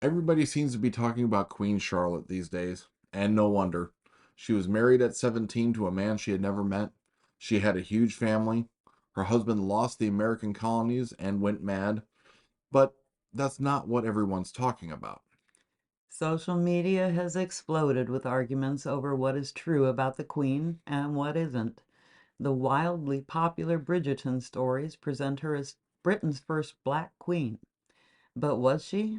Everybody seems to be talking about Queen Charlotte these days, and no wonder. She was married at 17 to a man she had never met. She had a huge family. Her husband lost the American colonies and went mad, but that's not what everyone's talking about. Social media has exploded with arguments over what is true about the Queen and what isn't. The wildly popular Bridgerton stories present her as Britain's first black queen. But was she?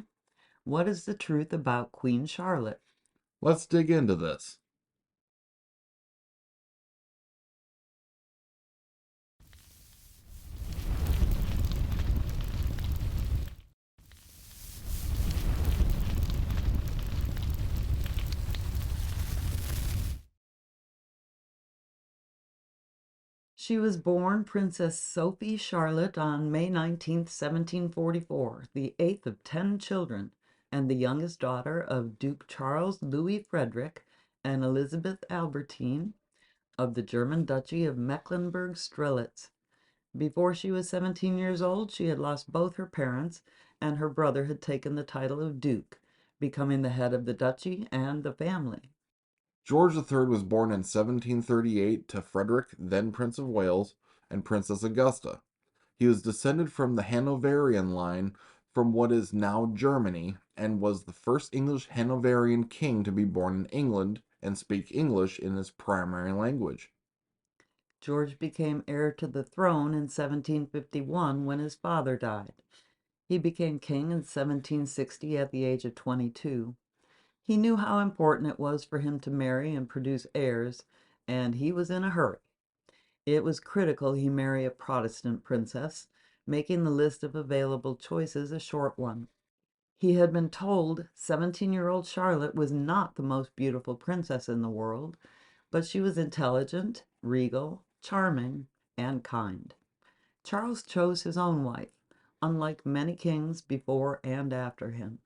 What is the truth about Queen Charlotte? Let's dig into this. She was born Princess Sophie Charlotte on May 19th, 1744, the eighth of 10 children, and the youngest daughter of Duke Charles Louis Frederick and Elizabeth Albertine of the German Duchy of Mecklenburg-Strelitz. Before she was 17 years old, she had lost both her parents, and her brother had taken the title of Duke, becoming the head of the duchy and the family. George III was born in 1738 to Frederick, then Prince of Wales, and Princess Augusta. He was descended from the Hanoverian line from what is now Germany and was the first English Hanoverian king to be born in England and speak English in his primary language. George became heir to the throne in 1751 when his father died. He became king in 1760 at the age of 22. He knew how important it was for him to marry and produce heirs, and he was in a hurry. It was critical he marry a Protestant princess, making the list of available choices a short one. He had been told 17-year-old Charlotte was not the most beautiful princess in the world, but she was intelligent, regal, charming, and kind. Charles chose his own wife, unlike many kings before and after him.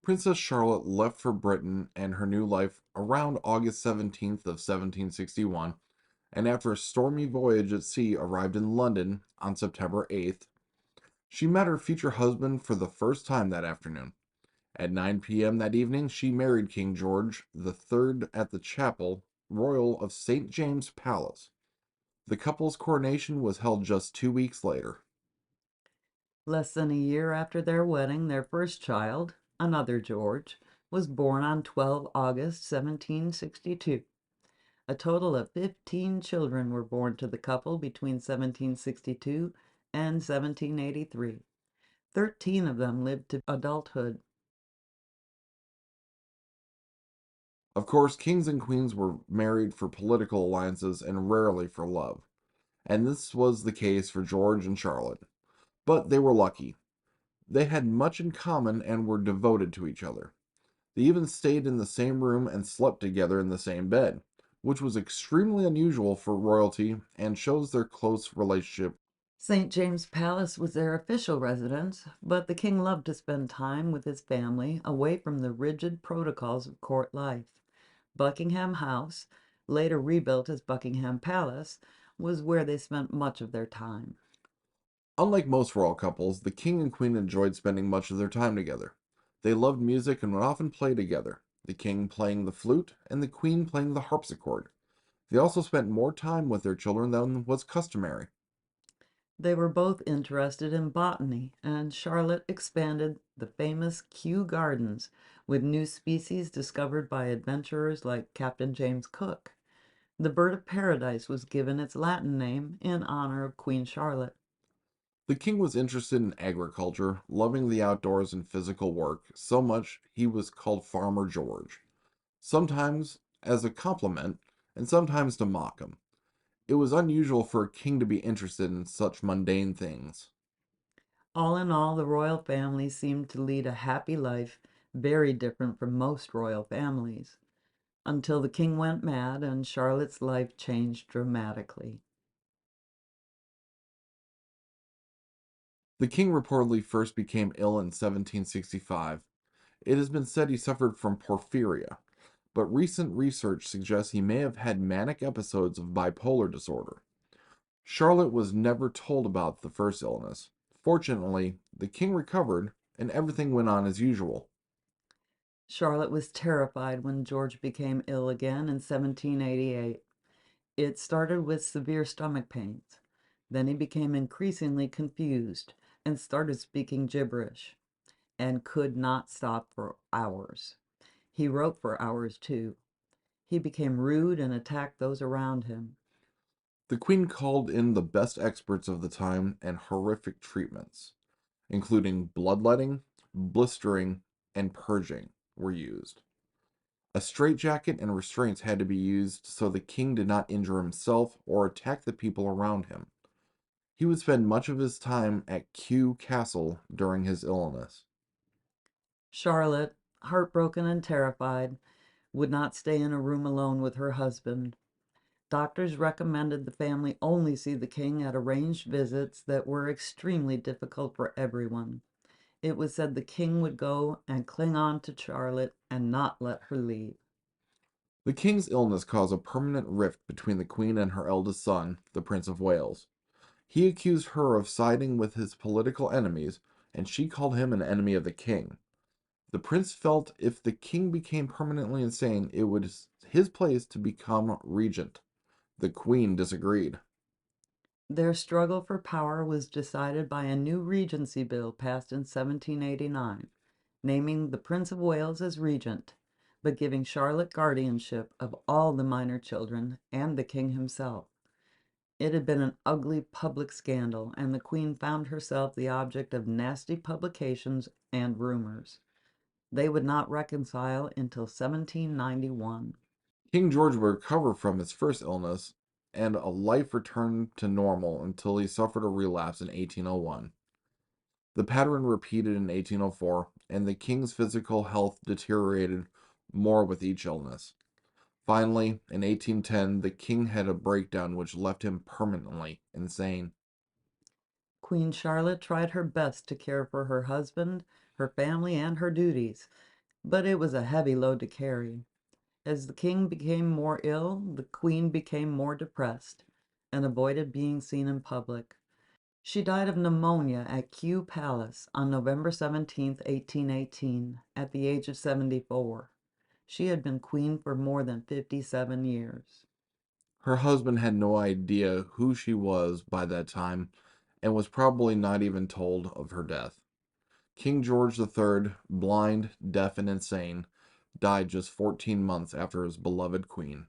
Princess Charlotte left for Britain and her new life around August 17th of 1761, and after a stormy voyage at sea arrived in London on September 8th. She met her future husband for the first time that afternoon. At 9 p.m. that evening, she married King George III at the chapel royal of St. James's Palace. The couple's coronation was held just 2 weeks later. Less than a year after their wedding, their first child, another George, was born on 12 August 1762. A total of 15 children were born to the couple between 1762 and 1783. 13 of them lived to adulthood. Of course, kings and queens were married for political alliances and rarely for love, and this was the case for George and Charlotte. But they were lucky. They had much in common and were devoted to each other. They even stayed in the same room and slept together in the same bed, which was extremely unusual for royalty and shows their close relationship. St. James Palace was their official residence, but the king loved to spend time with his family away from the rigid protocols of court life. Buckingham House, later rebuilt as Buckingham Palace, was where they spent much of their time. Unlike most royal couples, the king and queen enjoyed spending much of their time together. They loved music and would often play together, the king playing the flute and the queen playing the harpsichord. They also spent more time with their children than was customary. They were both interested in botany, and Charlotte expanded the famous Kew Gardens with new species discovered by adventurers like Captain James Cook. The bird of paradise was given its Latin name in honor of Queen Charlotte. The king was interested in agriculture, loving the outdoors and physical work so much he was called Farmer George, sometimes as a compliment and sometimes to mock him. It was unusual for a king to be interested in such mundane things. All in all, the royal family seemed to lead a happy life, very different from most royal families, until the king went mad and Charlotte's life changed dramatically. The king reportedly first became ill in 1765. It has been said he suffered from porphyria, but recent research suggests he may have had manic episodes of bipolar disorder. Charlotte was never told about the first illness. Fortunately, the king recovered and everything went on as usual. Charlotte was terrified when George became ill again in 1788. It started with severe stomach pains. Then he became increasingly confused and started speaking gibberish and could not stop for hours. He wrote for hours too. He became rude and attacked those around him. The Queen called in the best experts of the time, and horrific treatments, including bloodletting, blistering, and purging, were used. A straitjacket and restraints had to be used so the king did not injure himself or attack the people around him. He would spend much of his time at Kew Castle during his illness. Charlotte, heartbroken and terrified, would not stay in a room alone with her husband. Doctors recommended the family only see the king at arranged visits that were extremely difficult for everyone. It was said the king would go and cling on to Charlotte and not let her leave. The king's illness caused a permanent rift between the queen and her eldest son, the Prince of Wales. He accused her of siding with his political enemies, and she called him an enemy of the king. The prince felt if the king became permanently insane, it was his place to become regent. The queen disagreed. Their struggle for power was decided by a new regency bill passed in 1789, naming the Prince of Wales as regent, but giving Charlotte guardianship of all the minor children and the king himself. It had been an ugly public scandal, and the queen found herself the object of nasty publications and rumors. They would not reconcile until 1791. King George would recover from his first illness, and a life returned to normal until he suffered a relapse in 1801. The pattern repeated in 1804, and the king's physical health deteriorated more with each illness. Finally, in 1810, the king had a breakdown which left him permanently insane. Queen Charlotte tried her best to care for her husband, her family, and her duties, but it was a heavy load to carry. As the king became more ill, the queen became more depressed and avoided being seen in public. She died of pneumonia at Kew Palace on November 17, 1818, at the age of 74. She had been queen for more than 57 years. Her husband had no idea who she was by that time and was probably not even told of her death. King George III, blind, deaf, and insane, died just 14 months after his beloved queen.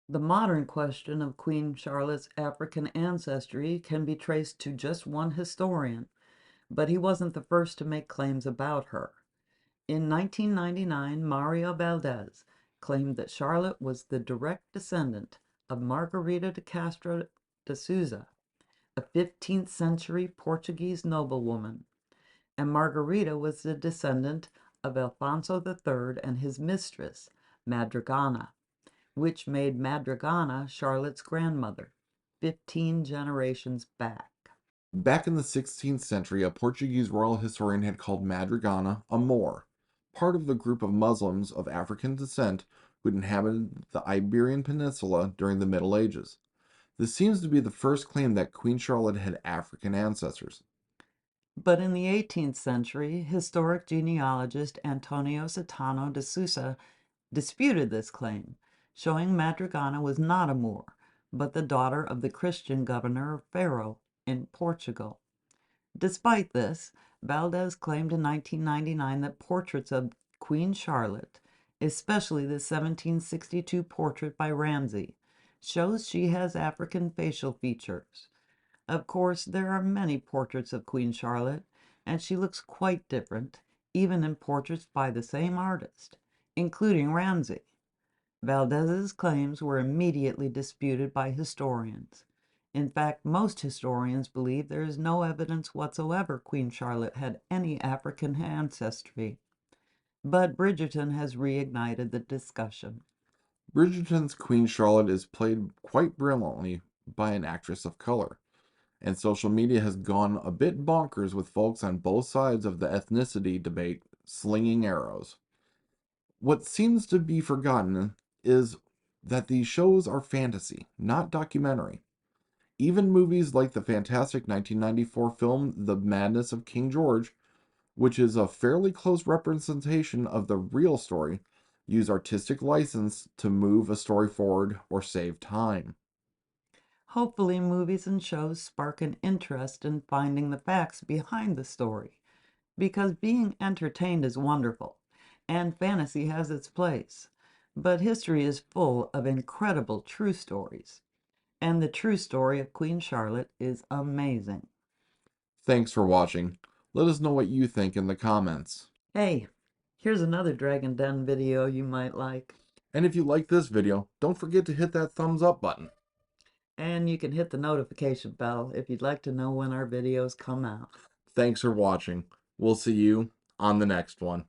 The modern question of Queen Charlotte's African ancestry can be traced to just one historian, but he wasn't the first to make claims about her. In 1999, Mario Valdez claimed that Charlotte was the direct descendant of Margarita de Castro de Souza, a 15th century Portuguese noblewoman, and Margarita was the descendant of Alfonso III and his mistress, Madrigana, which made Madrigana Charlotte's grandmother, 15 generations back. Back in the 16th century, a Portuguese royal historian had called Madrigana a Moor, part of the group of Muslims of African descent who had inhabited the Iberian Peninsula during the Middle Ages. This seems to be the first claim that Queen Charlotte had African ancestors. But in the 18th century, historic genealogist Antonio Satano de Sousa disputed this claim, showing Madrigana was not a Moor, but the daughter of the Christian governor of Faro in Portugal. Despite this, Valdez claimed in 1999 that portraits of Queen Charlotte, especially the 1762 portrait by Ramsay, shows she has African facial features. Of course, there are many portraits of Queen Charlotte, and she looks quite different, even in portraits by the same artist, including Ramsay. Valdez's claims were immediately disputed by historians. In fact, most historians believe there is no evidence whatsoever Queen Charlotte had any African ancestry. But Bridgerton has reignited the discussion. Bridgerton's Queen Charlotte is played quite brilliantly by an actress of color, and social media has gone a bit bonkers with folks on both sides of the ethnicity debate slinging arrows. What seems to be forgotten is that these shows are fantasy, not documentary. Even movies like the fantastic 1994 film The Madness of King George which is a fairly close representation of the real story, use artistic license to move a story forward or save time. Hopefully, movies and shows spark an interest in finding the facts behind the story, because being entertained is wonderful, and fantasy has its place. But history is full of incredible true stories, and the true story of Queen Charlotte is amazing. Thanks for watching. Let us know what you think in the comments. Hey, here's another Dragon Den video you might like. And if you like this video, don't forget to hit that thumbs up button. And you can hit the notification bell if you'd like to know when our videos come out. Thanks for watching. We'll see you on the next one.